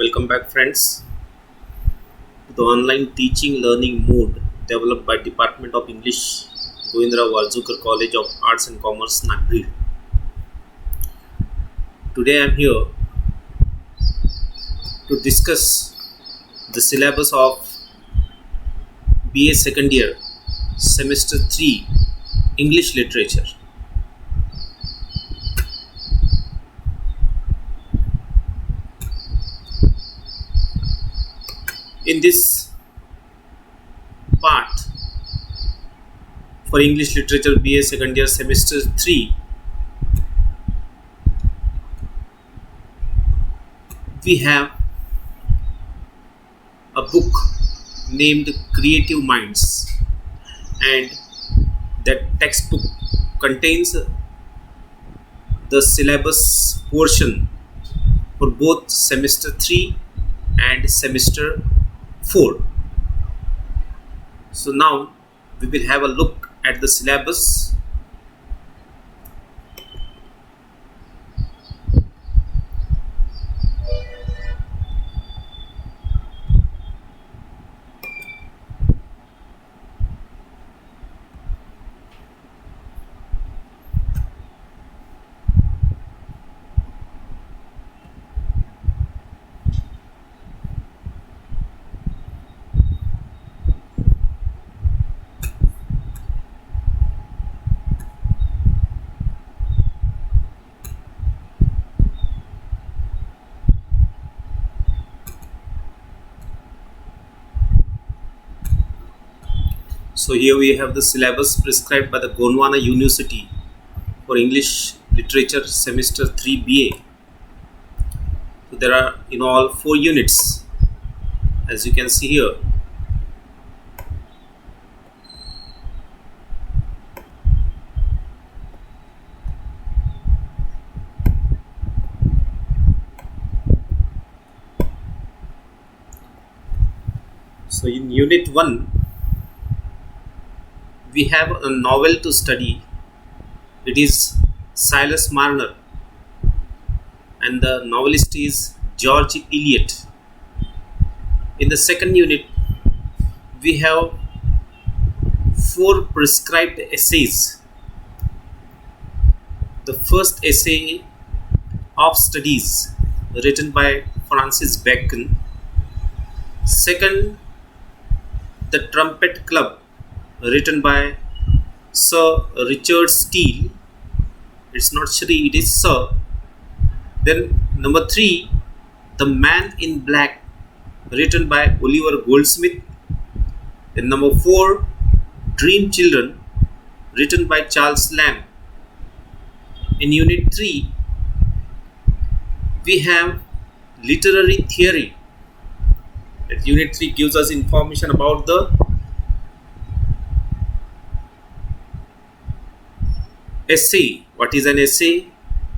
Welcome back, friends, to the online teaching learning mode developed by Department of English, Govindra Warzukar College of Arts and Commerce, Nagpur. Today I am here to discuss the syllabus of BA Second Year, Semester 3, English Literature. In this part for English Literature BA Second Year Semester 3, we have a book named Creative Minds, and that textbook contains the syllabus portion for both Semester 3 and Semester 4. So now we will have a look at the syllabus. So here we have the syllabus prescribed by the Gondwana University for English Literature Semester 3 BA. So there are in all 4 units, as you can see here. So in Unit 1, we have a novel to study. It is Silas Marner, and the novelist is George Eliot. In the second unit, we have 4 prescribed essays. The first essay of studies written by Francis Bacon. Second, The Trumpet Club, written by Sir Richard Steele. It's not Shri, it is Sir. Then number 3, The Man in Black, written by Oliver Goldsmith. Then number 4, Dream Children, written by Charles Lamb. In Unit 3, we have Literary Theory. That Unit 3 gives us information about the essay, what is an essay,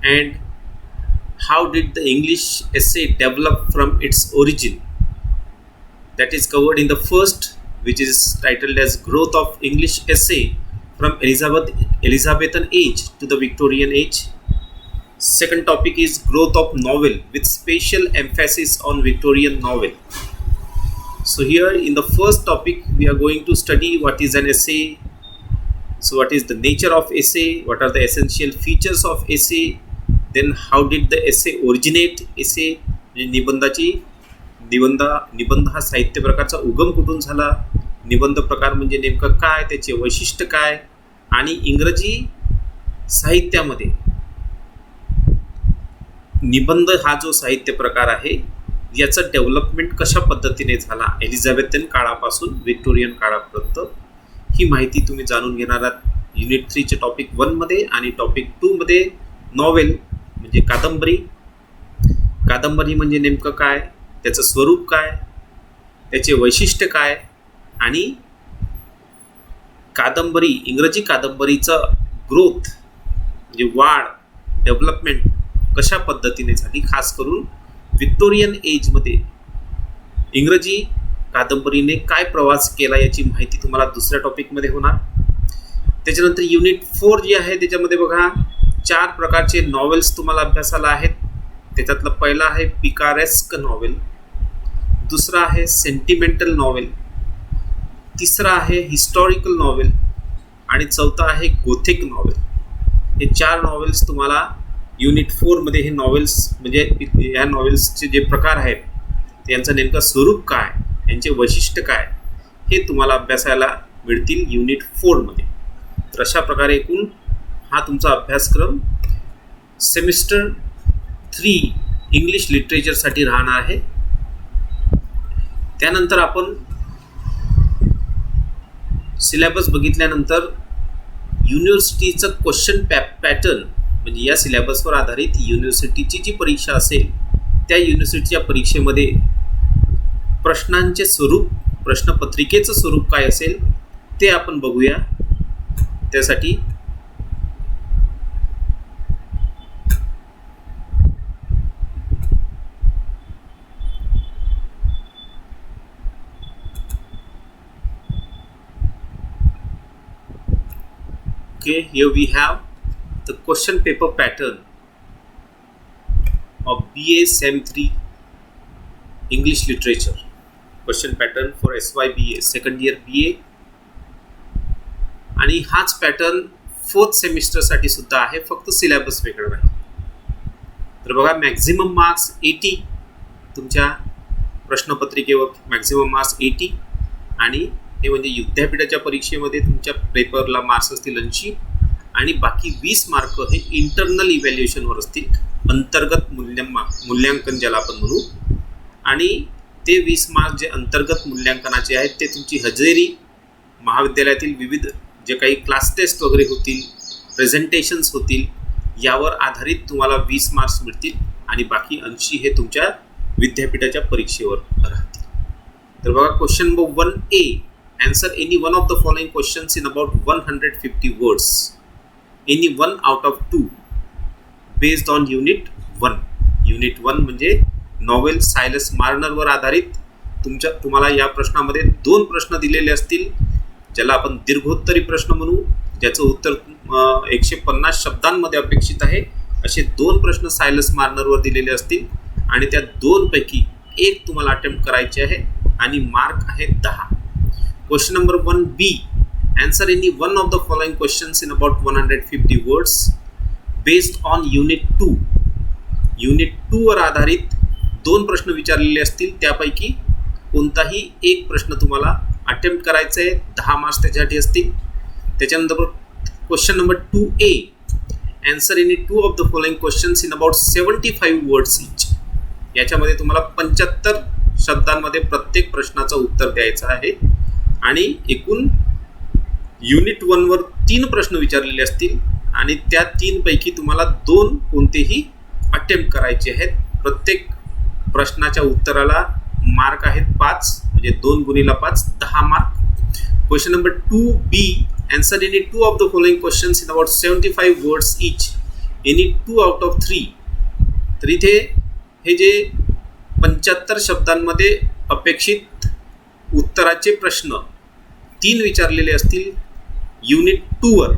and how did the English essay develop from its origin. That is covered in the first, which is titled as Growth of English Essay from Elizabethan Age to the Victorian Age. Second topic is Growth of Novel with special emphasis on Victorian novel. So here in the first topic, we are going to study what is an essay. So what is the nature of essay, what are the essential features of essay, then how did the essay originate. essay निबंध हा साहित्य प्रकारचा उगम कुठून झाला, निबंध प्रकार म्हणजे नेमकं काय, त्याचे वैशिष्ट्य काय, आणि इंग्रजी साहित्यामध्ये निबंध हा जो साहित्य प्रकार आहे याचं डेव्हलपमेंट कशा पद्धतीने झाला एलिझाबेथन काळापासून विक्टोरियन काळापर्यंत, ही माहिती तुम्ही जाणून घेणार आहात युनिट 3 चे टॉपिक 1 मध्ये. आणि टॉपिक 2 मध्ये नॉवेल म्हणजे कादंबरी. कादंबरी म्हणजे नेमकं काय, त्याचं स्वरूप काय, त्याचे वैशिष्ट्य काय, आणि कादंबरी इंग्रजी कादंबरीचं ग्रोथ म्हणजे वाढ, डेव्हलपमेंट कशा पद्धतीने झाली, खास करून विक्टोरियन एजमध्ये इंग्रजी कादंबरीने काय प्रवास केला याची माहिती तुम्हाला दुसऱ्या टॉपिकमध्ये होणार. त्याच्यानंतर युनिट 4 जे आहे त्याच्यामध्ये बघा 4 प्रकारचे नॉवेल्स तुम्हाला अभ्यासाला आहेत. त्याच्यातलं पहिलं आहे पिकारेस्क नॉवेल. दुसरा आहे सेंटिमेंटल नॉवेल, तिसरा आहे हिस्टॉरिकल नॉवेल आणि चौथा आहे गोथिक नॉवेल. हे 4 नॉवेल्स तुम्हाला युनिट 4 मध्ये हे नॉवेल्स म्हणजे ह्या नॉवेल्सचे जे प्रकार आहेत त्यांचं नेमकं स्वरूप काय, यांचे वैशिष्ट्य काय, हे तुम्हाला अभ्यासायला मिळतील युनिट 4 मध्ये. तर अशा प्रकारे एकूण हा तुमचा अभ्यासक्रम सेमिस्टर 3 इंग्लिश लिटरेचरसाठी राहणार आहे. त्यानंतर आपण सिलेबस बघितल्यानंतर युनिव्हर्सिटीचं क्वेश्चन पॅटर्न म्हणजे या सिलेबसवर आधारित युनिव्हर्सिटीची जी परीक्षा असेल त्या युनिव्हर्सिटीच्या परीक्षेमध्ये प्रश्नांचे स्वरूप, प्रश्नपत्रिकेचं स्वरूप काय असेल ते आपण बघूया. त्यासाठी okay, here we have the question paper pattern of BA Sem 3 English Literature. Question pattern for SYBA second year BA आणि हाच पॅटर्न 4th सेमिस्टरसाठी सुद्धा आहे, फक्त सिलेबस वेगळा आहे. तर बघा, मॅक्झिमम मार्क्स 80 तुमच्या प्रश्नपत्रिकेवर, मॅक्झिमम मार्क्स 80 आणि हे म्हणजे विद्यापीठाच्या परीक्षेमध्ये तुमच्या पेपरला मार्क्स असतील 80 आणि बाकी 20 मार्क हे इंटरनल इव्हॅल्युएशनवर असतील, अंतर्गत मूल्यांकन ज्याला आपण म्हणू. आणि ते 20 मार्क जे अंतर्गत मूल्यांकनाचे आहेत ते तुमची हजेरी, महाविद्यालयातील विविध जे काही क्लास टेस्ट वगैरे होतील, प्रेझेंटेशन्स होतील, यावर आधारित तुम्हाला 20 मार्क्स मिळतील आणि बाकी 80 हे तुमच्या विद्यापीठाच्या परीक्षेवर राहतील. तर बघा, question number 1A, answer any one of the following questions in about 150 words, any one out of 2 based on unit 1. Unit 1 म्हणजे नॉवेल सायलस मार्नरवर आधारित तुम्हाला या प्रश्नामध्ये 2 प्रश्न दिलेले असतील, ज्याला आपण दीर्घोत्तरी प्रश्न म्हणू, ज्याचं उत्तर 150 शब्दांमध्ये अपेक्षित आहे. असे 2 प्रश्न सायलस मार्नरवर दिलेले असतील आणि त्या 2 पैकी एक तुम्हाला अटेम्प्ट करायचे आहे आणि मार्क आहे 10. Question number 1B, answer any one of the following questions in about 150 words based on unit 2. Unit 2 वर आधारित 2 प्रश्न विचारलेले असतील, त्यापैकी कोणताही एक प्रश्न तुम्हाला अटेम्प्ट करायचा आहे, 10 मार्क्स त्याच्यासाठी असतील. त्याच्यानंतर question number 2A, answer any 2 of the following questions in about 75 words each. याच्यामध्ये तुम्हाला 75 शब्दांमध्ये प्रत्येक प्रश्नाचं उत्तर द्यायचं आहे आणि एकूण युनिट 1 वर 3 प्रश्न विचारलेले असतील आणि त्या 3 पैकी तुम्हाला 2 कोणतेही अटेम्प्ट करायचे आहेत. प्रत्येक प्रश्नाच्या उत्तराला मार्क आहेत 5, म्हणजे 2 गुणिले 5 10 mark. Question number 2B, answer any 2 of the following questions in about 75 words each, any 2 out of 3. तर इथे हे जे 75 शब्दांमध्ये अपेक्षित उत्तराचे प्रश्न 3 विचारलेले असतील युनिट 2 वर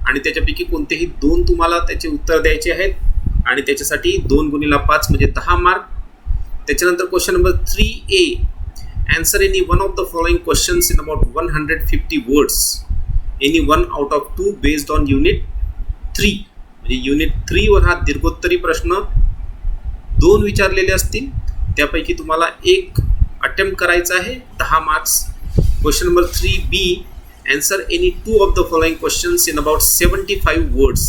आणि त्याच्यापैकी कोणतेही 2 तुम्हाला त्याचे उत्तर द्यायचे आहेत आणि त्याच्यासाठी 2 गुणिले 5 म्हणजे 10 मार्क. त्याच्यानंतर question number 3A, answer any one of the following questions in about 150 words, any one out of 2 based on unit 3. म्हणजे युनिट 3 वर हा दीर्घोत्तरी प्रश्न 2 विचारलेले असतील, त्यापैकी तुम्हाला एक अटेम्प्ट करायचा आहे, 10 marks. Question number 3B, answer any 2 of the following questions in about 75 words,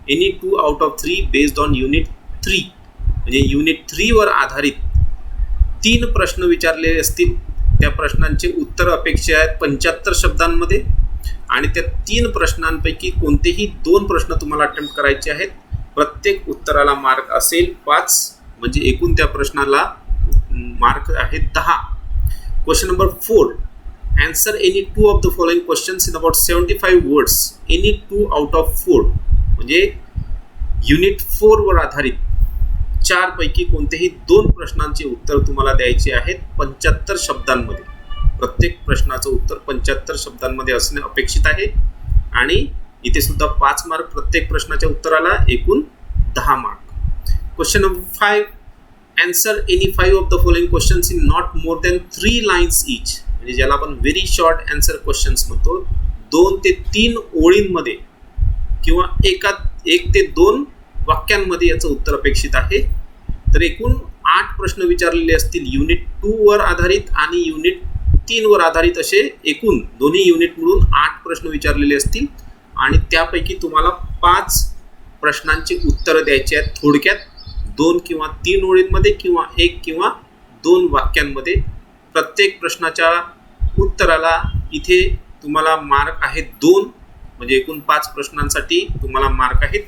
any 2 out of 3 based on unit 3. म्हणजे युनिट 3 वर आधारित 3 प्रश्न विचारलेले असतील, त्या प्रश्नांचे उत्तर अपेक्षित आहेत 75 शब्दांमध्ये आणि त्या 3 प्रश्नांपैकी कोणतेही 2 प्रश्न तुम्हाला अटेम्प्ट करायचे आहेत. प्रत्येक उत्तराला मार्क असेल 5, म्हणजे एकूण त्या प्रश्नाला मार्क आहेत 10. Question number 4, answer any 2 of the following questions in about 75 words, any 2 out of 4. म्हणजे युनिट 4 वर आधारित 4 पैकी कोणतेही 2 प्रश्नांचे उत्तर तुम्हाला द्यायचे आहेत 75 शब्दांमध्ये. प्रत्येक प्रश्नाचं उत्तर 75 शब्दांमध्ये असणे अपेक्षित आहे आणि इथे सुद्धा 5 मार्क प्रत्येक प्रश्नाच्या उत्तराला, एकूण 10 mark. Question number 5, answer any 5 of the following questions in not more than 3 lines each. म्हणजे ज्याला आपण व्हेरी शॉर्ट आन्सर क्वेश्चन्स म्हणतो. 2 ते 3 ओळींमध्ये किंवा 1 ते 2 वाक्यांमध्ये याचं उत्तर अपेक्षित आहे. तर एकूण 8 प्रश्न विचारलेले असतील युनिट 2 वर आधारित आणि युनिट 3 वर आधारित असे एकूण दोन्ही युनिट मिळून 8 प्रश्न विचारलेले असतील आणि त्यापैकी तुम्हाला 5 प्रश्नांची उत्तरं द्यायची आहेत थोडक्यात 2 किंवा 3 ओळींमध्ये किंवा 1 किंवा 2 वाक्यांमध्ये. प्रत्येक प्रश्नाच्या उत्तराला इथे तुम्हाला मार्क आहेत 2, म्हणजे एकूण 5 प्रश्नांसाठी तुम्हाला मार्क आहेत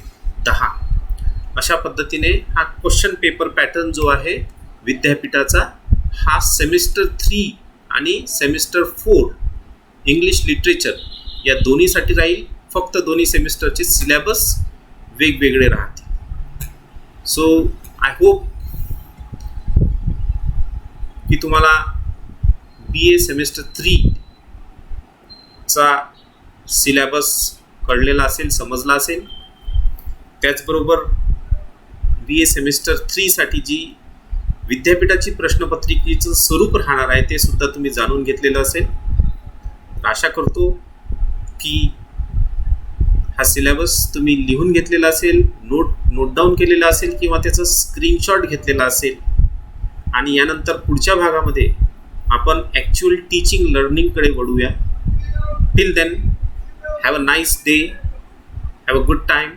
10. अशा पद्धतीने हा क्वेश्चन पेपर पॅटर्न जो आहे विद्यापीठाचा हा सेमिस्टर 3 आणि सेमिस्टर 4 इंग्लिश लिटरेचर या दोन्हीसाठी राहील. फक्त दोन्ही सेमिस्टरचे सिलेबस वेगवेगळे राहतील. सो आय होप की तुम्हाला BA सेमिस्टर 3 चा सिलेबस कळलेला असेल, समजला असेल. त्याचबरोबर BA सेमिस्टर 3 साठी जी विद्यापीठाची प्रश्नपत्रिकेचं स्वरूप राहणार आहे ते सुद्धा तुम्ही जाणून घेतलेलं असेल. आशा करतो की हा सिलेबस तुम्ही लिहून घेतलेला असेल, नोट डाऊन केलेला असेल किंवा त्याचा स्क्रीनशॉट घेतलेला असेल आणि यानंतर पुढच्या भागामध्ये आपण ॲक्च्युअल टीचिंग लर्निंगकडे वळूया. Till then have a nice day, have a good time.